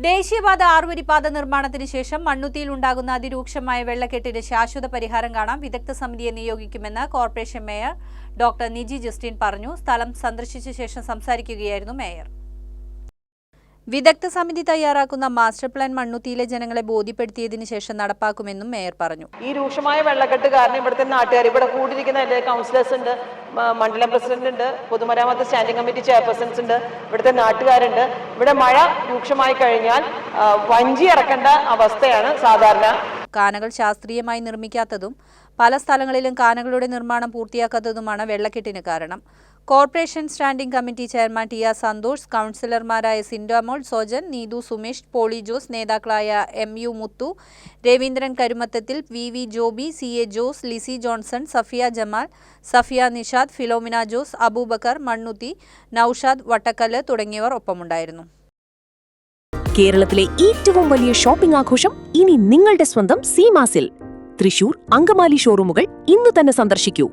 ദേശീയപാത ആറുവരിപ്പാത നിർമ്മാണത്തിന് ശേഷം മണ്ണുത്തിയിൽ ഉണ്ടാകുന്ന അതിരൂക്ഷമായ വെള്ളക്കെട്ടിന് ശാശ്വത പരിഹാരം കാണാൻ വിദഗ്ധ സമിതിയെ നിയോഗിക്കുമെന്ന് corporation mayor doctor Niji Justin പറഞ്ഞു. സ്ഥലം സന്ദർശിച്ച ശേഷം സംസാരിക്കുകയായിരുന്നു മേയർ. വിദഗ്ധ സമിതി തയ്യാറാക്കുന്ന മാസ്റ്റർ പ്ലാൻ മണ്ണുത്തിയിലെ ജനങ്ങളെ ബോധ്യപ്പെടുത്തിയതിനു ശേഷം നടപ്പാക്കുമെന്നും മേയർ പറഞ്ഞു. ഈ രൂക്ഷമായ വെള്ളക്കെട്ട് കാരണം ഇവിടുത്തെ നാട്ടുകാർ, ഇവിടെ കൂടിയിരിക്കുന്ന എല്ലാ കൗൺസിലേഴ്സ് ഉണ്ട്, മണ്ഡലം പ്രസിഡന്റ് ഉണ്ട്, പൊതുമരാമത്ത് സ്റ്റാൻഡിംഗ് കമ്മിറ്റി ചെയർപേഴ്സൺസ് ഉണ്ട്, ഇവിടുത്തെ നാട്ടുകാരുണ്ട്. ഇവിടെ മഴ രൂക്ഷമായി കഴിഞ്ഞാൽ വഞ്ചി ഇറക്കേണ്ട അവസ്ഥയാണ് സാധാരണ. കാനകൾ ശാസ്ത്രീയമായി നിർമ്മിക്കാത്തതും പല സ്ഥലങ്ങളിലും കാനകളുടെ നിർമ്മാണം പൂർത്തിയാക്കാത്തതുമാണ് വെള്ളക്കെട്ടിന് കാരണം. Corporation standing committee chairman T R Santhosh, കൗൺസിലർമാരായ സിൻഡോമോൾ, സോജൻ, നീതു സുമേഷ്, പോളി ജോസ്, നേതാക്കളായ MU Muthu, Raveendran Karumathathil, VV Joby, CA Jose, Lissy Johnson, Safiya Jamal, Safiya Nishad, Philomina Jose, Abubakar Mannuthy, Noushad Vattakkallu തുടങ്ങിയവർ ഒപ്പമുണ്ടായിരുന്നു. കേരളത്തിലെ ഏറ്റവും വലിയ ഷോപ്പിംഗ് ആഘോഷം ഇനി നിങ്ങളുടെ സ്വന്തം സീമാസിൽ. തൃശൂർ, അങ്കമാലി ഷോറൂമുകൾ ഇന്നു തന്നെ സന്ദർശിക്കൂ.